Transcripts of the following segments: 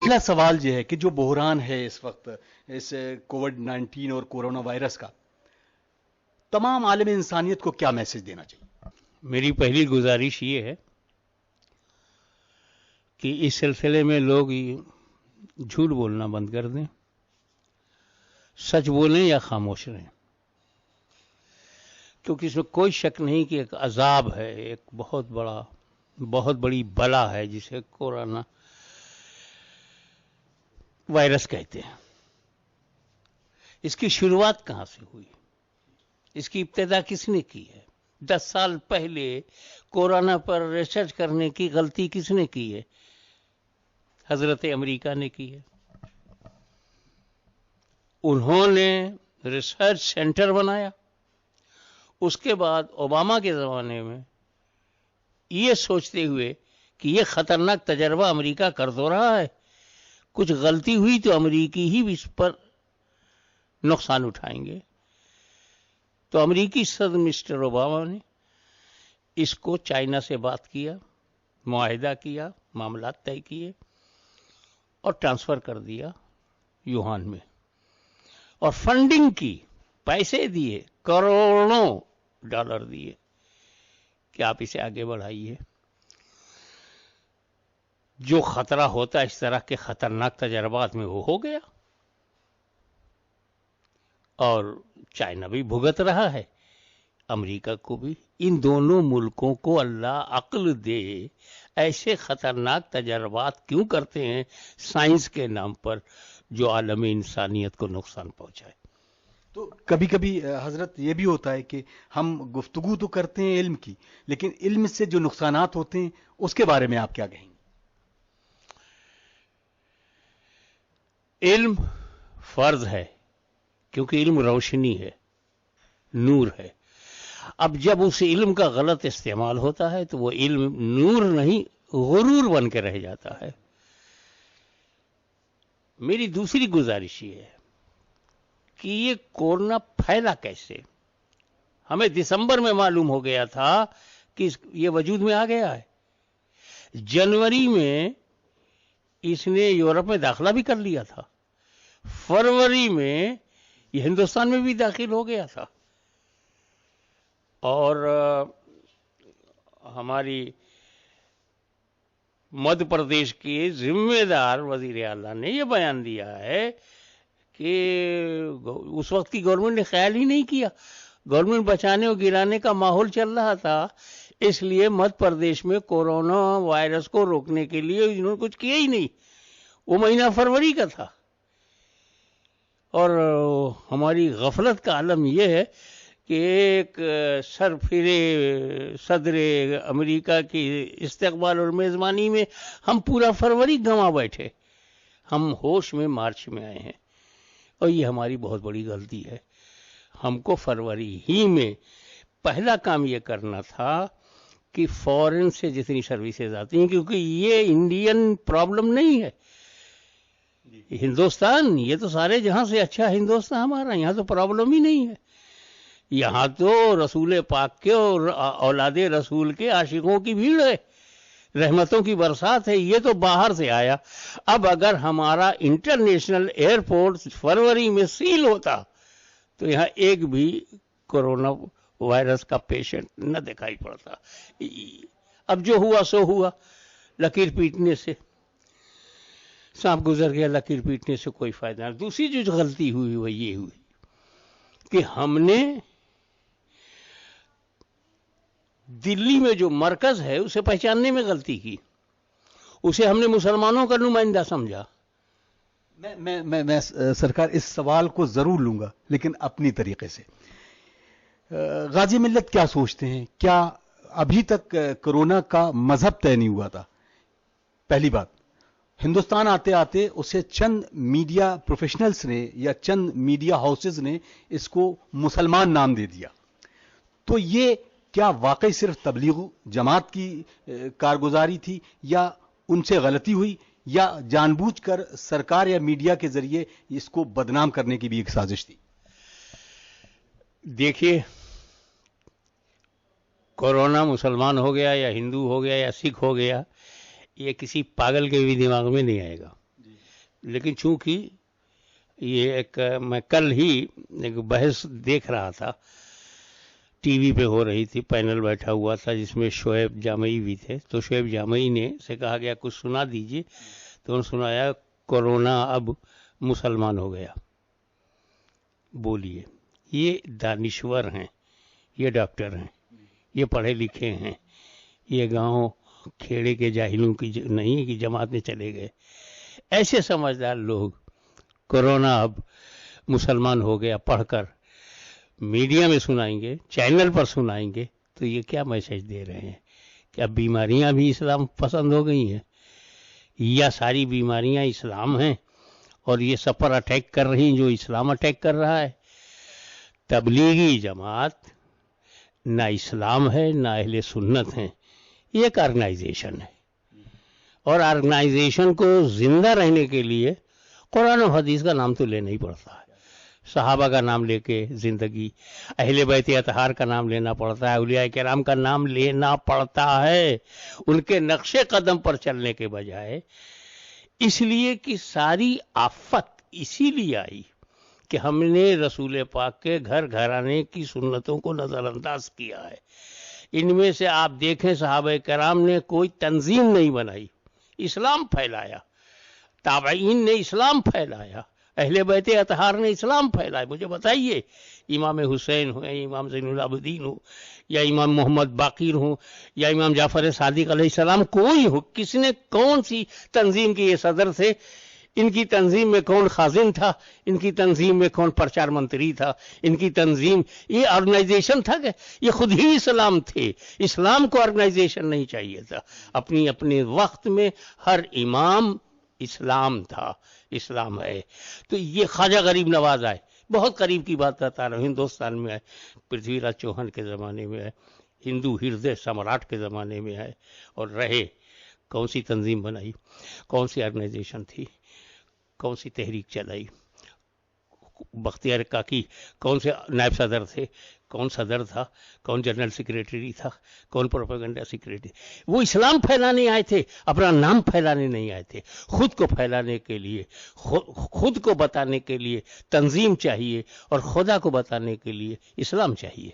پہلا سوال یہ ہے کہ جو بحران ہے اس وقت اس کووڈ-19 اور کورونا وائرس کا، تمام عالم انسانیت کو کیا میسج دینا چاہیے؟ میری پہلی گزارش یہ ہے کہ اس سلسلے میں لوگ جھوٹ بولنا بند کر دیں، سچ بولیں یا خاموش رہیں، کیونکہ اس میں کوئی شک نہیں کہ ایک عذاب ہے، ایک بہت بڑی بلا ہے جسے کورونا وائرس کہتے ہیں۔ اس کی شروعات کہاں سے ہوئی؟ اس کی ابتدا کس نے کی ہے؟ 10 سال پہلے کورونا پر ریسرچ کرنے کی غلطی کس نے کی ہے؟ حضرت امریکہ نے کی ہے۔ انہوں نے ریسرچ سینٹر بنایا، اس کے بعد اوباما کے زمانے میں یہ سوچتے ہوئے کہ یہ خطرناک تجربہ امریکہ کر تو رہا ہے، کچھ غلطی ہوئی تو امریکی ہی اس پر نقصان اٹھائیں گے، تو امریکی صدر مسٹر اوباما نے اس کو چائنا سے بات کیا، معاہدہ کیا، معاملات طے کیے اور ٹرانسفر کر دیا یوہان میں، اور فنڈنگ کی، پیسے دیے، کروڑوں ڈالر دیے کہ آپ اسے آگے بڑھائیے۔ جو خطرہ ہوتا ہے اس طرح کے خطرناک تجربات میں وہ ہو گیا، اور چائنا بھی بھگت رہا ہے، امریکہ کو بھی۔ ان دونوں ملکوں کو اللہ عقل دے، ایسے خطرناک تجربات کیوں کرتے ہیں سائنس کے نام پر جو عالم انسانیت کو نقصان پہنچائے؟ تو کبھی کبھی حضرت یہ بھی ہوتا ہے کہ ہم گفتگو تو کرتے ہیں علم کی، لیکن علم سے جو نقصانات ہوتے ہیں اس کے بارے میں آپ کیا کہیں گے؟ علم فرض ہے، کیونکہ علم روشنی ہے، نور ہے۔ اب جب اس علم کا غلط استعمال ہوتا ہے تو وہ علم نور نہیں، غرور بن کے رہ جاتا ہے۔ میری دوسری گزارش یہ ہے کہ یہ کورونا پھیلا کیسے؟ ہمیں دسمبر میں معلوم ہو گیا تھا کہ یہ وجود میں آ گیا ہے، جنوری میں اس نے یورپ میں داخلہ بھی کر لیا تھا، فروری میں یہ ہندوستان میں بھی داخل ہو گیا تھا، اور ہماری مدھیہ پردیش کے ذمہ دار وزیر اعلیٰ نے یہ بیان دیا ہے کہ اس وقت کی گورنمنٹ نے خیال ہی نہیں کیا، گورنمنٹ بچانے اور گرانے کا ماحول چل رہا تھا، اس لیے مدھیہ پردیش میں کورونا وائرس کو روکنے کے لیے انہوں نے کچھ کیا ہی نہیں۔ وہ مہینہ فروری کا تھا، اور ہماری غفلت کا عالم یہ ہے کہ ایک سرفرے صدر امریکہ کی استقبال اور میزبانی میں ہم پورا فروری گنوا بیٹھے، ہم ہوش میں مارچ میں آئے ہیں، اور یہ ہماری بہت بڑی غلطی ہے۔ ہم کو فروری ہی میں پہلا کام یہ کرنا تھا کہ فورن سے جتنی سروسز آتی ہیں، کیونکہ یہ انڈین پرابلم نہیں ہے، ہندوستان، یہ تو سارے جہاں سے اچھا ہندوستان ہمارا، یہاں تو پرابلم ہی نہیں ہے، یہاں تو رسول پاک کے اور اولاد رسول کے عاشقوں کی بھیڑ ہے، رحمتوں کی برسات ہے، یہ تو باہر سے آیا۔ اب اگر ہمارا انٹرنیشنل ایئرپورٹ فروری میں سیل ہوتا تو یہاں ایک بھی کورونا وائرس کا پیشنٹ نہ دکھائی پڑتا۔ اب جو ہوا سو ہوا، لکیر پیٹنے سے سانپ گزر گیا، لکیر پیٹنے سے کوئی فائدہ نہیں۔ دوسری جو غلطی ہوئی وہ یہ ہوئی کہ ہم نے دلی میں جو مرکز ہے اسے پہچاننے میں غلطی کی، اسے ہم نے مسلمانوں کا نمائندہ سمجھا۔ میں سرکار اس سوال کو ضرور لوں گا، لیکن اپنی طریقے سے۔ غازی ملت کیا سوچتے ہیں؟ کیا ابھی تک کرونا کا مذہب طے نہیں ہوا تھا؟ پہلی بات، ہندوستان آتے آتے اسے چند میڈیا پروفیشنلز نے یا چند میڈیا ہاؤسز نے اس کو مسلمان نام دے دیا، تو یہ کیا واقعی صرف تبلیغ جماعت کی کارگزاری تھی، یا ان سے غلطی ہوئی، یا جان بوجھ کر سرکار یا میڈیا کے ذریعے اس کو بدنام کرنے کی بھی ایک سازش تھی؟ دیکھیے، کورونا مسلمان ہو گیا یا ہندو ہو گیا یا سکھ ہو گیا، یہ کسی پاگل کے بھی دماغ میں نہیں آئے گا۔ لیکن چونکہ یہ ایک میں کل ہی ایک بحث دیکھ رہا تھا، ٹی وی پہ ہو رہی تھی، پینل بیٹھا ہوا تھا جس میں شعیب جامعی بھی تھے، تو شعیب جامعی نے سے کہا گیا کچھ سنا دیجئے، تو انہوں نے سنایا کورونا اب مسلمان ہو گیا. بولیے، یہ دانشور ہیں، یہ ڈاکٹر ہیں، یہ پڑھے لکھے ہیں، یہ گاؤں کھیڑے کے جاہلوں کی نہیں کہ جماعت میں چلے گئے. ایسے سمجھدار لوگ کورونا اب مسلمان ہو گیا پڑھ کر میڈیا میں سنائیں گے، چینل پر سنائیں گے، تو یہ کیا میسج دے رہے ہیں کہ اب بیماریاں بھی اسلام پسند ہو گئی ہیں، یا ساری بیماریاں اسلام ہیں اور یہ سب پر اٹیک کر رہی ہیں جو اسلام اٹیک کر رہا ہے. تبلیغی جماعت نہ اسلام ہے نہ اہل سنت ہیں، یہ ایک آرگنائزیشن ہے، اور آرگنائزیشن کو زندہ رہنے کے لیے قرآن و حدیث کا نام تو لینا ہی پڑتا ہے. صحابہ کا نام لے کے زندگی، اہل بیت اطہار کا نام لینا پڑتا ہے، اولیاء کرام کا نام لینا پڑتا ہے، ان کے نقش قدم پر چلنے کے بجائے. اس لیے کہ ساری آفت اسی لیے آئی کہ ہم نے رسول پاک کے گھر گھرانے کی سنتوں کو نظر انداز کیا ہے. ان میں سے آپ دیکھیں صحابہ کرام نے کوئی تنظیم نہیں بنائی، اسلام پھیلایا، تابعین نے اسلام پھیلایا، اہل بیت اطہار نے اسلام پھیلایا. مجھے بتائیے، امام حسین ہو، امام زین العابدین ہو، یا امام محمد باقر ہوں، یا امام جعفر صادق علیہ السلام، کوئی ہو، کس نے کون سی تنظیم کے یہ صدر تھے؟ ان کی تنظیم میں کون خازن تھا؟ ان کی تنظیم میں کون پرچار منتری تھا؟ ان کی تنظیم یہ آرگنائزیشن تھا کہ یہ خود ہی اسلام تھے؟ اسلام کو آرگنائزیشن نہیں چاہیے تھا. اپنے وقت میں ہر امام اسلام تھا، اسلام ہے. تو یہ خواجہ غریب نواز آئے، بہت قریب کی بات بتا رہا ہوں، ہندوستان میں آئے، پرتھوی راج چوہان کے زمانے میں آئے، ہندو ہردے سمراٹ کے زمانے میں آئے اور رہے. کون سی تنظیم بنائی؟ کون سی آرگنائزیشن تھی؟ کون سی تحریک چلائی؟ بختیار کاکی کون سے نائب صدر تھے؟ کون صدر تھا؟ کون جنرل سیکریٹری تھا؟ کون پروپیگنڈا سیکریٹری؟ وہ اسلام پھیلانے آئے تھے، اپنا نام پھیلانے نہیں آئے تھے. خود کو پھیلانے کے لیے، خود کو بتانے کے لیے تنظیم چاہیے، اور خدا کو بتانے کے لیے اسلام چاہیے.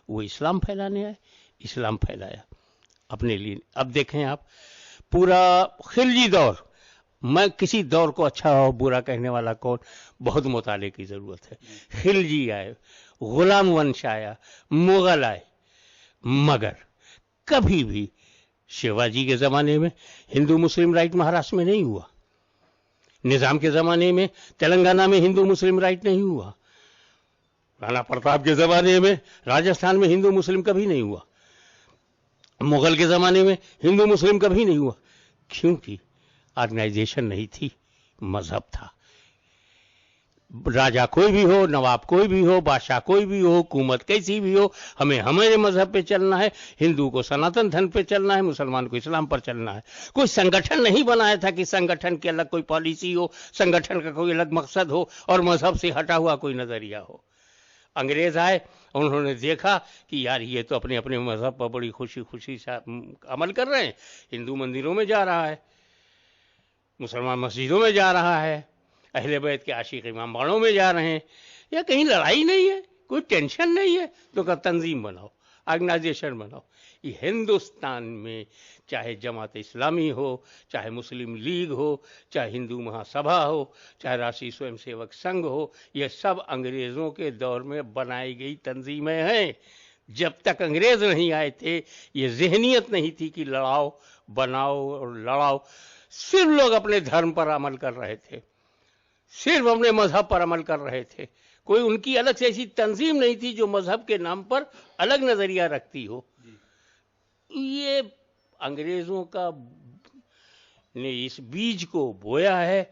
وہ اسلام پھیلانے آئے، اسلام پھیلایا اپنے لیے. اب دیکھیں آپ، پورا خلجی دور، میں کسی دور کو اچھا ہو برا کہنے والا کون، بہت مطالعے کی ضرورت ہے. خلجی آئے، غلام ونش آیا، مغل آئے، مگر کبھی بھی شیواجی کے زمانے میں ہندو مسلم رائٹ مہاراشٹر میں نہیں ہوا، نظام کے زمانے میں تلنگانہ میں ہندو مسلم رائٹ نہیں ہوا، رانا پرتاپ کے زمانے میں راجستھان میں ہندو مسلم کبھی نہیں ہوا، مغل کے زمانے میں ہندو مسلم کبھی نہیں ہوا. کیونکہ آرگنائزیشن نہیں تھی، مذہب تھا. راجا کوئی بھی ہو، نواب کوئی بھی ہو، بادشاہ کوئی بھی ہو، حکومت کیسی بھی ہو، ہمیں ہمارے مذہب پہ چلنا ہے. ہندو کو سناتن دھرم پہ چلنا ہے، مسلمان کو اسلام پر چلنا ہے. کوئی سنگٹھن نہیں بنایا تھا کہ سنگٹھن کی الگ کوئی پالیسی ہو، سنگٹھن کا کوئی الگ مقصد ہو اور مذہب سے ہٹا ہوا کوئی نظریہ ہو. انگریز آئے، انہوں نے دیکھا کہ یار یہ تو اپنے اپنے مذہب پر بڑی خوشی خوشی سے عمل کر رہے ہیں. ہندو مندروں میں جا رہا ہے، مسلمان مسجدوں میں جا رہا ہے، اہل بیت کے عاشق امام باڑوں میں جا رہے ہیں، یا کہیں لڑائی نہیں ہے، کوئی ٹینشن نہیں ہے، تو کہ تنظیم بناؤ، آرگنائزیشن بناؤ. یہ ہندوستان میں چاہے جماعت اسلامی ہو، چاہے مسلم لیگ ہو، چاہے ہندو مہاسبھا ہو، چاہے راشٹریہ سوئم سیوک سنگھ ہو، یہ سب انگریزوں کے دور میں بنائی گئی تنظیمیں ہیں. جب تک انگریز نہیں آئے تھے یہ ذہنیت نہیں تھی کہ لڑاؤ، بناؤ اور لڑاؤ. صرف لوگ اپنے دھرم پر عمل کر رہے تھے، صرف اپنے مذہب پر عمل کر رہے تھے. کوئی ان کی الگ سے ایسی تنظیم نہیں تھی جو مذہب کے نام پر الگ نظریہ رکھتی ہو. یہ انگریزوں کا نے اس بیج کو بویا ہے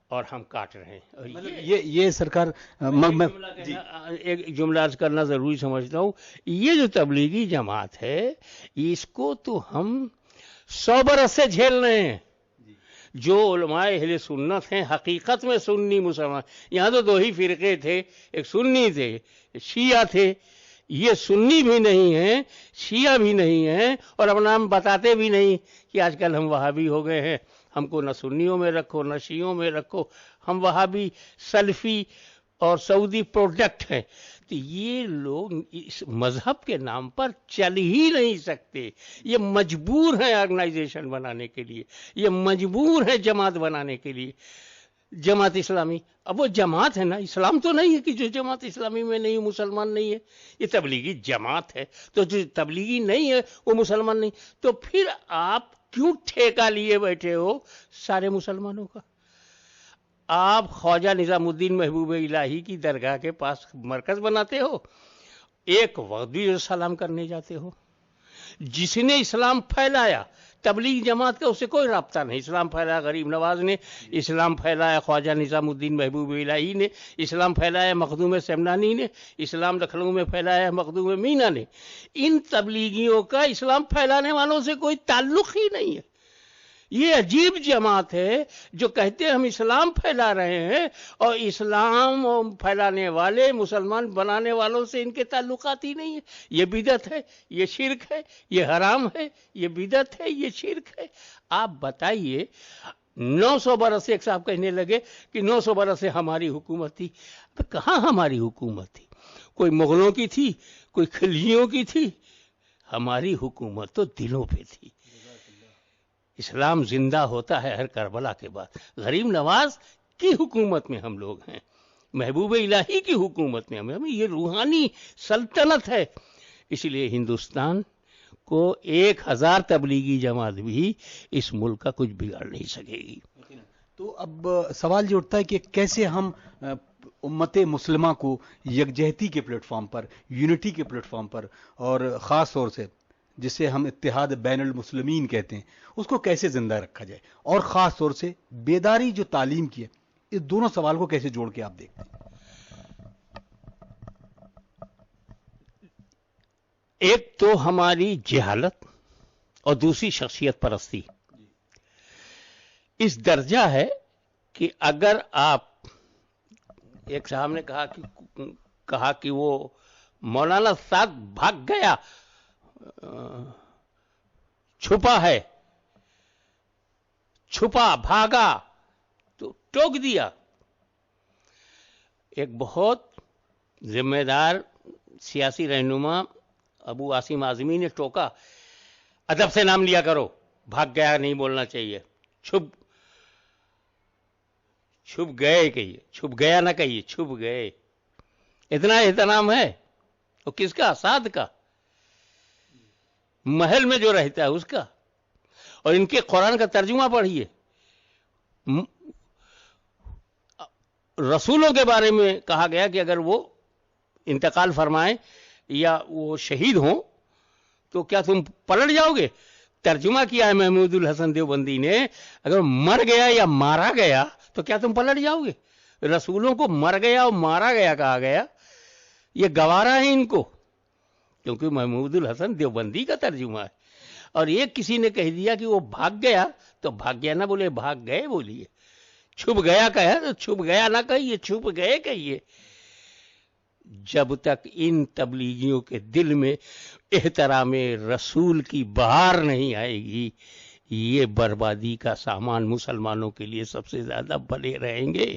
اور ہم کاٹ رہے ہیں. یہ سرکار ایک جملہ عرض کرنا ضروری سمجھتا ہوں. یہ جو تبلیغی جماعت ہے اس کو تو ہم 100 برس سے جھیل رہے ہیں. جو علماء اہل سنت ہیں حقیقت میں سنی مسلمان، یہاں تو دو ہی فرقے تھے، ایک سنی تھے، شیعہ تھے. یہ سنی بھی نہیں ہیں، شیعہ بھی نہیں ہیں، اور اپنا ہم بتاتے بھی نہیں کہ آج کل ہم وہابی ہو گئے ہیں، ہم کو نہ سنیوں میں رکھو نہ شیعوں میں رکھو، ہم وہاں بھی سلفی اور سعودی پروڈکٹ ہیں. تو یہ لوگ اس مذہب کے نام پر چل ہی نہیں سکتے. یہ مجبور ہیں آرگنائزیشن بنانے کے لیے، یہ مجبور ہیں جماعت بنانے کے لیے. جماعت اسلامی، اب وہ جماعت ہے نا، اسلام تو نہیں ہے کہ جو جماعت اسلامی میں نہیں مسلمان نہیں ہے. یہ تبلیغی جماعت ہے، تو جو تبلیغی نہیں ہے وہ مسلمان نہیں. تو پھر آپ کیوں ٹھیکہ لیے بیٹھے ہو سارے مسلمانوں کا؟ آپ خواجہ نظام الدین محبوب الہی کی درگاہ کے پاس مرکز بناتے ہو، ایک وقت بھی سلام کرنے جاتے ہو. جس نے اسلام پھیلایا تبلیغ جماعت کا اس سے کوئی رابطہ نہیں. اسلام پھیلایا غریب نواز نے، اسلام پھیلایا خواجہ نظام الدین محبوب الہی نے، اسلام پھیلایا مخدوم سمنانی نے، اسلام لکھنؤ میں پھیلایا مخدوم مینا نے. ان تبلیغیوں کا اسلام پھیلانے والوں سے کوئی تعلق ہی نہیں ہے. یہ عجیب جماعت ہے جو کہتے ہیں ہم اسلام پھیلا رہے ہیں، اور اسلام پھیلانے والے مسلمان بنانے والوں سے ان کے تعلقات ہی نہیں ہے. یہ بدعت ہے، یہ شرک ہے، یہ حرام ہے، یہ بدعت ہے، یہ شرک ہے. آپ بتائیے 900 برس سے ایک صاحب کہنے لگے کہ 900 برس سے ہماری حکومت تھی. کہاں ہماری حکومت تھی؟ کوئی مغلوں کی تھی، کوئی خلجیوں کی تھی. ہماری حکومت تو دلوں پہ تھی. اسلام زندہ ہوتا ہے ہر کربلا کے بعد. غریب نواز کی حکومت میں ہم لوگ ہیں، محبوب الہی کی حکومت میں ہمیں، یہ روحانی سلطنت ہے. اس لیے ہندوستان کو 1000 تبلیغی جماعت بھی اس ملک کا کچھ بگاڑ نہیں سکے گی. تو اب سوال یہ اٹھتا ہے کہ کیسے ہم امت مسلمہ کو یکجہتی کے پلیٹ فارم پر، یونٹی کے پلیٹ فارم پر، اور خاص طور سے جسے ہم اتحاد بین المسلمین کہتے ہیں، اس کو کیسے زندہ رکھا جائے، اور خاص طور سے بیداری جو تعلیم کی ہے، اس دونوں سوال کو کیسے جوڑ کے آپ دیکھتے ہیں؟ ایک تو ہماری جہالت اور دوسری شخصیت پرستی. اس درجہ ہے کہ اگر آپ، ایک صاحب نے کہا کہ وہ مولانا صاحب بھاگ گیا، چھپا ہے، چھپا بھاگا، تو ٹوک دیا. ایک بہت ذمہ دار سیاسی رہنما ابو عاصم اعظمی نے ٹوکا، ادب سے نام لیا کرو، بھاگ گیا نہیں بولنا چاہیے، چھپ گئے کہیے، چھپ گیا نہ کہیے، چھپ گئے. اتنا احترام ہے وہ کس کا؟ اسد کا، محل میں جو رہتا ہے اس کا. اور ان کے قرآن کا ترجمہ پڑھیے، رسولوں کے بارے میں کہا گیا کہ اگر وہ انتقال فرمائیں یا وہ شہید ہوں تو کیا تم پلٹ جاؤ گے؟ ترجمہ کیا ہے محمود الحسن دیوبندی نے، اگر مر گیا یا مارا گیا تو کیا تم پلٹ جاؤ گے؟ رسولوں کو مر گیا اور مارا گیا کہا گیا، یہ گوارا ہے ان کو، کیونکہ محمود الحسن دیوبندی کا ترجمہ ہے. اور ایک کسی نے کہہ دیا کہ وہ بھاگ گیا، تو بھاگ گیا نہ بولے، بھاگ گئے بولیے. چھپ گیا کہے تو چھپ گیا نہ کہیے، چھپ گئے کہیے. جب تک ان تبلیغیوں کے دل میں احترام رسول کی بہار نہیں آئے گی، یہ بربادی کا سامان مسلمانوں کے لیے سب سے زیادہ بنے رہیں گے.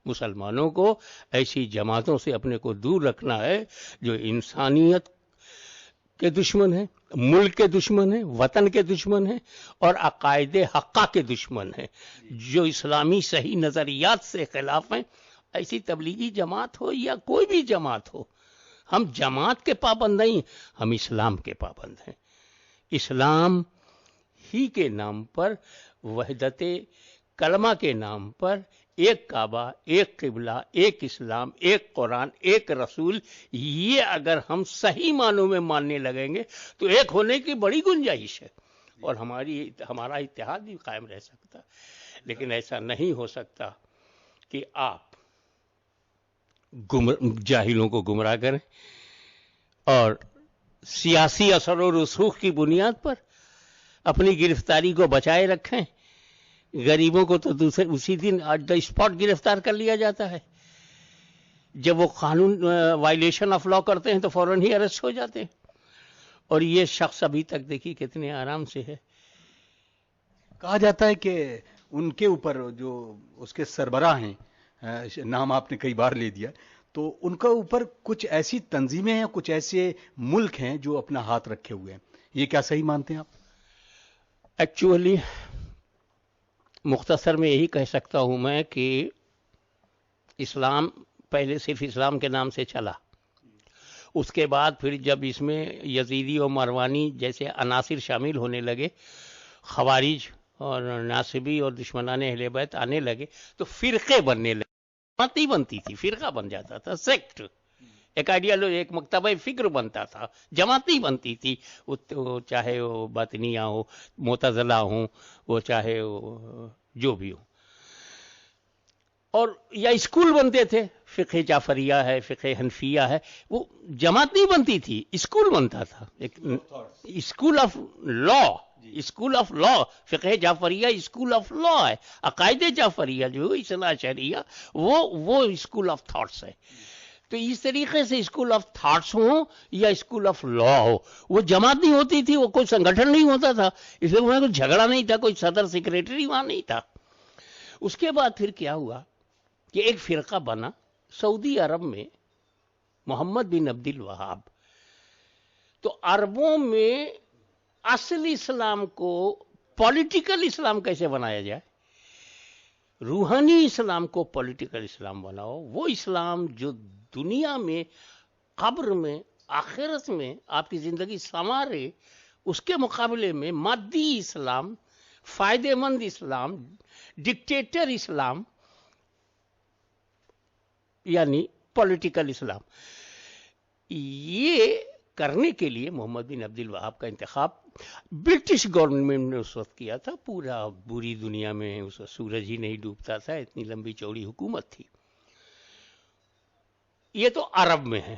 مسلمانوں کو ایسی جماعتوں سے اپنے کو دور رکھنا ہے جو انسانیت کے دشمن ہیں، ملک کے دشمن ہیں، وطن کے دشمن ہیں، اور عقائد حقہ کے دشمن ہیں، جو اسلامی صحیح نظریات سے خلاف ہیں. ایسی تبلیغی جماعت ہو یا کوئی بھی جماعت ہو، ہم جماعت کے پابند نہیں، ہم اسلام کے پابند ہیں. اسلام ہی کے نام پر، وحدت کلمہ کے نام پر، ایک کعبہ، ایک قبلہ، ایک اسلام، ایک قرآن، ایک رسول، یہ اگر ہم صحیح معنوں میں ماننے لگیں گے تو ایک ہونے کی بڑی گنجائش ہے، اور ہمارا اتحاد بھی قائم رہ سکتا. لیکن ایسا نہیں ہو سکتا کہ آپ جاہلوں کو گمراہ کریں اور سیاسی اثر و رسوخ کی بنیاد پر اپنی گرفتاری کو بچائے رکھیں. غریبوں کو تو اسی دن ایٹ دا اسپاٹ گرفتار کر لیا جاتا ہے. جب وہ قانون وائلیشن آف لا کرتے ہیں تو فوراً ہی ارسٹ ہو جاتے ہیں. اور یہ شخص ابھی تک دیکھیے کتنے آرام سے ہے. کہا جاتا ہے کہ ان کے اوپر جو اس کے سربراہ ہیں، نام آپ نے کئی بار لے دیا، تو ان کا اوپر کچھ ایسی تنظیمیں ہیں، کچھ ایسے ملک ہیں جو اپنا ہاتھ رکھے ہوئے ہیں، یہ کیا صحیح مانتے ہیں آپ؟ ایکچولی مختصر میں یہی کہہ سکتا ہوں میں کہ اسلام پہلے صرف اسلام کے نام سے چلا، اس کے بعد پھر جب اس میں یزیدی اور مروانی جیسے عناصر شامل ہونے لگے، خوارج اور ناصبی اور دشمنان اہل بیت آنے لگے، تو فرقے بننے لگے. جماعت نہیں بنتی تھی، فرقہ بن جاتا تھا، سیکٹ، ایک آئیڈیالوجی، ایک مکتبہ فکر بنتا تھا، جماعت نہیں بنتی تھی. وہ چاہے وہ باطنیہ ہو، معتزلہ ہوں، وہ چاہے وہ جو بھی ہو، اور یا اسکول بنتے تھے، فقہ جعفریہ ہے، فقہ حنفیہ ہے، وہ جماعت نہیں بنتی تھی، اسکول بنتا تھا، ایک school of law, school of law. فقہ جعفریہ اسکول آف لا ہے، عقائد جعفریہ جو اصلاح اشعریہ وہ اسکول آف تھاٹس ہے. تو اس طریقے سے اسکول آف تھاٹس ہوں یا اسکول آف لا ہو، وہ جماعت نہیں ہوتی تھی، وہ کوئی سنگٹھن نہیں ہوتا تھا، اس لیے وہاں کوئی جھگڑا نہیں تھا، کوئی صدر سیکریٹری وہاں نہیں تھا. اس کے بعد پھر کیا ہوا کہ ایک فرقہ بنا سعودی عرب میں، محمد بن عبد الوہاب. تو عربوں میں اصل اسلام کو پولیٹیکل اسلام کیسے بنایا جائے، روحانی اسلام کو پولیٹیکل اسلام بناؤ، وہ اسلام جو دنیا میں، قبر میں، آخرت میں آپ کی زندگی سنوارے، اس کے مقابلے میں مادی اسلام، فائدہ مند اسلام، ڈکٹیٹر اسلام، یعنی پولیٹیکل اسلام، یہ کرنے کے لیے محمد بن عبد الوہاب کا انتخاب برٹش گورنمنٹ نے اس وقت کیا تھا. پورا بری دنیا میں اس وقت سورج ہی نہیں ڈوبتا تھا، اتنی لمبی چوڑی حکومت تھی. یہ تو عرب میں ہے.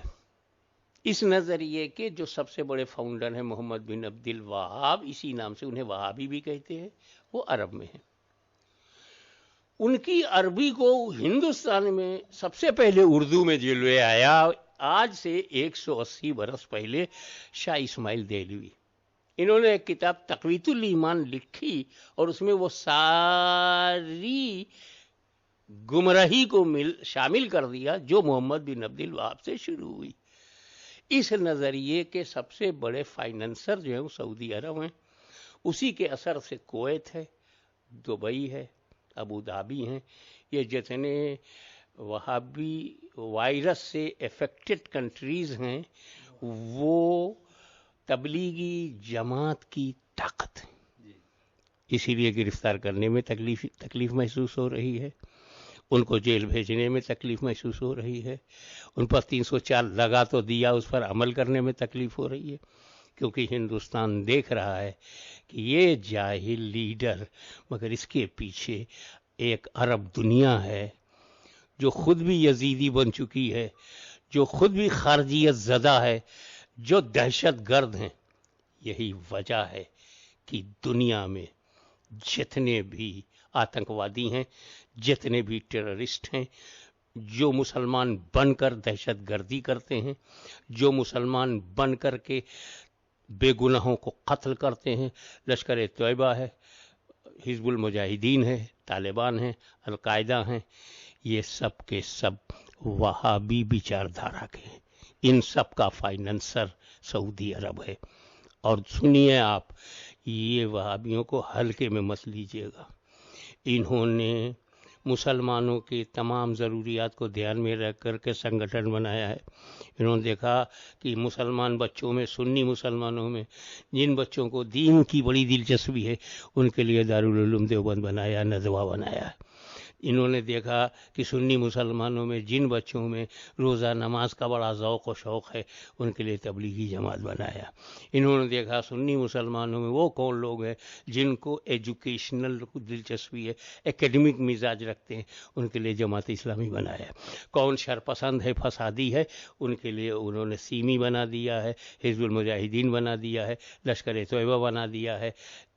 اس نظریے کے جو سب سے بڑے فاؤنڈر ہیں محمد بن عبد الوہاب، اسی نام سے انہیں وہابی بھی کہتے ہیں، وہ عرب میں ہیں. ان کی عربی کو ہندوستان میں سب سے پہلے اردو میں جو لے آیا آج سے 180 برس پہلے شاہ اسماعیل دہلوی. انہوں نے ایک کتاب تقویت الایمان لکھی اور اس میں وہ ساری گمراہی کو شامل کر دیا جو محمد بن عبد الوہاب سے شروع ہوئی. اس نظریے کے سب سے بڑے فائنانسر جو ہیں وہ سعودی عرب ہیں، اسی کے اثر سے کویت ہے، دبئی ہے، ابو دھابی ہیں. یہ جتنے وہابی وائرس سے افیکٹڈ کنٹریز ہیں وہ تبلیغی جماعت کی طاقت ہے، اسی لیے گرفتار کرنے میں تکلیف محسوس ہو رہی ہے، ان کو جیل بھیجنے میں تکلیف محسوس ہو رہی ہے، ان پر 304 لگا تو دیا، اس پر عمل کرنے میں تکلیف ہو رہی ہے، کیونکہ ہندوستان دیکھ رہا ہے کہ یہ جاہل لیڈر، مگر اس کے پیچھے ایک عرب دنیا ہے جو خود بھی یزیدی بن چکی ہے، جو خود بھی خارجیت زدہ ہے، جو دہشت گرد ہیں. یہی وجہ ہے کہ دنیا میں جتنے بھی آتنکوادی ہیں، جتنے بھی ٹیررسٹ ہیں، جو مسلمان بن کر دہشت گردی کرتے ہیں، جو مسلمان بن کر کے بے گناہوں کو قتل کرتے ہیں، لشکر طیبہ ہے، حزب المجاہدین ہے، طالبان ہیں، القاعدہ ہیں، یہ سب کے سب وہابی بیچار دھارا کے ہیں. ان سب کا فائنانسر سعودی عرب ہے. اور سنیے آپ، یہ وہابیوں کو ہلکے میں مت لیجیے گا. انہوں نے مسلمانوں کی تمام ضروریات کو دھیان میں رکھ کر کے سنگٹھن بنایا ہے. انہوں نے دیکھا کہ مسلمان بچوں میں، سنی مسلمانوں میں جن بچوں کو دین کی بڑی دلچسپی ہے، ان کے لیے دارالعلوم دیوبند بنایا، ندوہ بنایا. انہوں نے دیکھا کہ سنی مسلمانوں میں جن بچوں میں روزہ نماز کا بڑا ذوق و شوق ہے، ان کے لیے تبلیغی جماعت بنایا. انہوں نے دیکھا سنی مسلمانوں میں وہ کون لوگ ہیں جن کو ایجوکیشنل دلچسپی ہے، ایکیڈمک مزاج رکھتے ہیں، ان کے لیے جماعت اسلامی بنایا. کون شرپسند ہے، فسادی ہے، ان کے لیے انہوں نے سیمی بنا دیا ہے، حزب المجاہدین بنا دیا ہے، لشکر طیبہ بنا دیا ہے.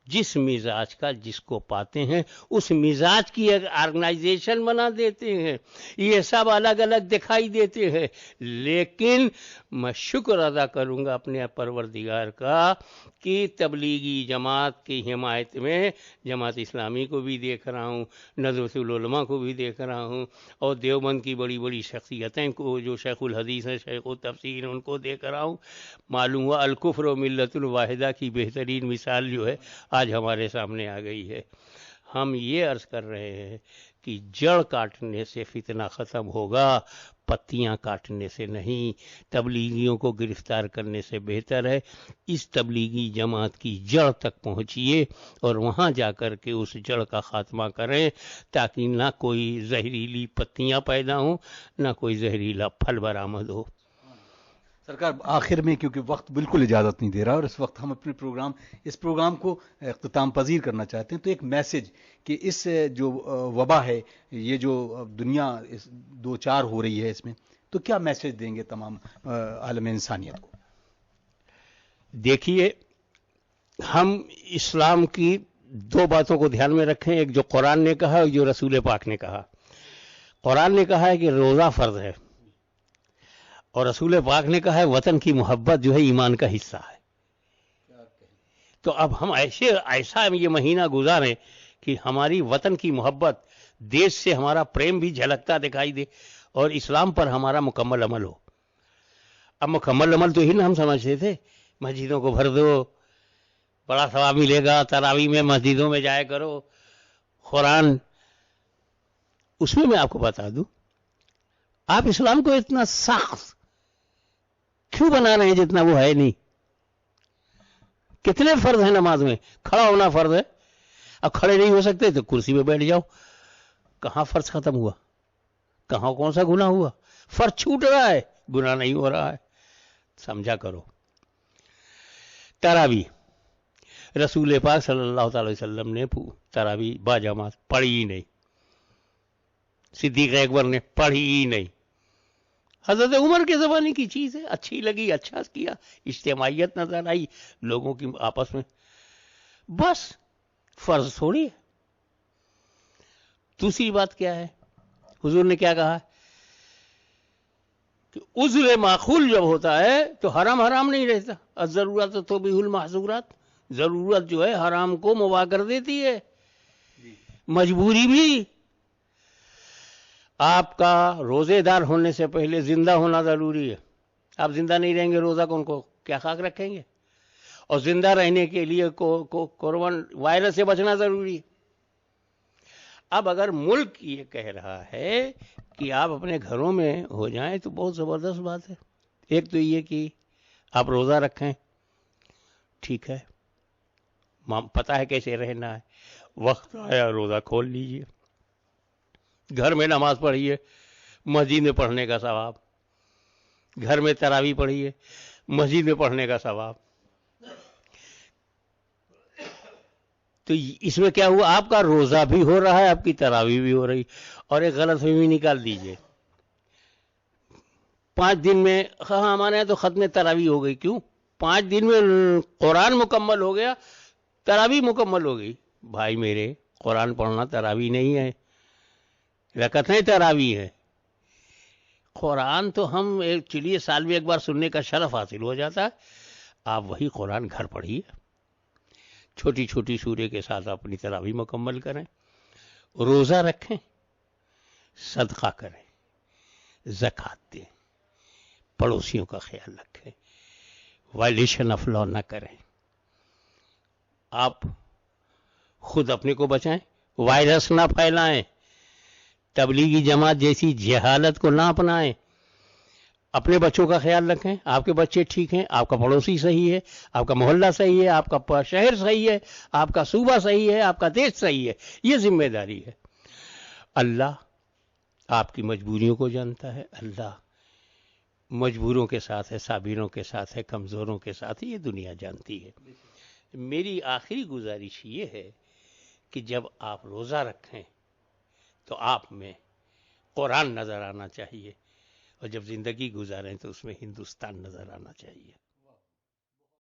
جس مزاج کا جس کو پاتے ہیں اس مزاج کی ایک آرگنائزیشن بنا دیتے ہیں. یہ سب الگ الگ دکھائی دیتے ہیں، لیکن میں شکر ادا کروں گا اپنے پروردگار کا کہ تبلیغی جماعت کی حمایت میں جماعت اسلامی کو بھی دیکھ رہا ہوں، ندوۃ العلماء کو بھی دیکھ رہا ہوں، اور دیوبند کی بڑی بڑی شخصیتیں کو جو شیخ الحدیث ہیں، شیخ التفسیر، ان کو دیکھ رہا ہوں. معلوم ہوا الکفر و ملت الواحدہ کی بہترین مثال جو ہے آج ہمارے سامنے آ گئی ہے. ہم یہ عرض کر رہے ہیں کہ جڑ کاٹنے سے فتنہ ختم ہوگا، پتیاں کاٹنے سے نہیں. تبلیغیوں کو گرفتار کرنے سے بہتر ہے اس تبلیغی جماعت کی جڑ تک پہنچیے اور وہاں جا کر کے اس جڑ کا خاتمہ کریں، تاکہ نہ کوئی زہریلی پتیاں پیدا ہوں، نہ کوئی زہریلا پھل برآمد ہو. سرکار آخر میں کیونکہ وقت بالکل اجازت نہیں دے رہا اور اس وقت ہم اپنے اس پروگرام کو اختتام پذیر کرنا چاہتے ہیں، تو ایک میسج کہ اس جو وبا ہے، یہ جو دنیا دو چار ہو رہی ہے، اس میں تو کیا میسج دیں گے تمام عالم انسانیت کو؟ دیکھیے، ہم اسلام کی دو باتوں کو دھیان میں رکھیں، ایک جو قرآن نے کہا اور جو رسول پاک نے کہا. قرآن نے کہا ہے کہ روزہ فرض ہے، اور رسول پاک نے کہا ہے وطن کی محبت جو ہے ایمان کا حصہ ہے. تو اب ہم ایسا یہ مہینہ گزاریں کہ ہماری وطن کی محبت، دیش سے ہمارا پریم بھی جھلکتا دکھائی دے اور اسلام پر ہمارا مکمل عمل ہو. اب مکمل عمل تو ہی نا ہم سمجھتے تھے مسجدوں کو بھر دو، بڑا ثواب ملے گا، تراویح میں مسجدوں میں جایا کرو، قرآن. اس میں آپ کو بتا دوں، آپ اسلام کو اتنا سخت کیوں بنا رہے ہیں جتنا وہ ہے نہیں. کتنے فرض ہیں نماز میں؟ کھڑا ہونا فرض ہے، اب کھڑے نہیں ہو سکتے تو کرسی پہ بیٹھ جاؤ. کہاں فرض ختم ہوا؟ کہاں کون سا گناہ ہوا؟ فرض چھوٹ رہا ہے، گناہ نہیں ہو رہا ہے. سمجھا کرو. تراویح، رسول پاک صلی اللہ تعالی وسلم نے تراویح با جماعت پڑھی ہی نہیں، صدیق اکبر نے پڑھی ہی نہیں. حضرت عمر کے زمانے کی چیز ہے، اچھی لگی، اچھا کیا، اجتماعیت نظر آئی لوگوں کی آپس میں، بس فرض تھوڑی ہے. دوسری بات کیا ہے، حضور نے کیا کہا کہ عذر معقول جب ہوتا ہے تو حرام حرام نہیں رہتا. الضرورت تبیح المحظورات، ضرورت جو ہے حرام کو مباح کر دیتی ہے. مجبوری بھی. آپ کا روزے دار ہونے سے پہلے زندہ ہونا ضروری ہے. آپ زندہ نہیں رہیں گے روزہ کو کیا خاک رکھیں گے؟ اور زندہ رہنے کے لیے کورونا وائرس سے بچنا ضروری ہے. اب اگر ملک یہ کہہ رہا ہے کہ آپ اپنے گھروں میں ہو جائیں تو بہت زبردست بات ہے. ایک تو یہ کہ آپ روزہ رکھیں، ٹھیک ہے، پتہ ہے کیسے رہنا ہے، وقت آیا روزہ کھول لیجئے. گھر میں نماز پڑھیے، مسجد میں پڑھنے کا ثواب. گھر میں تراویح پڑھیے، مسجد میں پڑھنے کا ثواب. تو اس میں کیا ہوا؟ آپ کا روزہ بھی ہو رہا ہے، آپ کی تراویح بھی ہو رہی. اور ایک غلط فہمی نکال دیجئے، 5 دن میں، ہاں ہمارے یہاں تو ختم تراویح ہو گئی. کیوں؟ 5 دن میں قرآن مکمل ہو گیا، تراویح مکمل ہو گئی. بھائی میرے، قرآن پڑھنا تراویح نہیں ہے، رکعتیں تراویح ہے. قرآن تو ہم چلیے سال میں ایک بار سننے کا شرف حاصل ہو جاتا ہے. آپ وہی قرآن گھر پڑھیے، چھوٹی چھوٹی سورے کے ساتھ اپنی تراویح مکمل کریں، روزہ رکھیں، صدقہ کریں، زکوٰۃ دیں، پڑوسیوں کا خیال رکھیں، وائلیشن آف لا نہ کریں. آپ خود اپنے کو بچائیں، وائرس نہ پھیلائیں، تبلیغی جماعت جیسی جہالت کو نہ اپنائیں. اپنے بچوں کا خیال رکھیں. آپ کے بچے ٹھیک ہیں، آپ کا پڑوسی صحیح ہے، آپ کا محلہ صحیح ہے، آپ کا شہر صحیح ہے، آپ کا صوبہ صحیح ہے، آپ کا دیش صحیح ہے. یہ ذمہ داری ہے. اللہ آپ کی مجبوریوں کو جانتا ہے. اللہ مجبوروں کے ساتھ ہے، صابروں کے ساتھ ہے، کمزوروں کے ساتھ ہے. یہ دنیا جانتی ہے. میری آخری گزارش یہ ہے کہ جب آپ روزہ رکھیں تو آپ میں قرآن نظر آنا چاہیے، اور جب زندگی گزاریں تو اس میں ہندوستان نظر آنا چاہیے.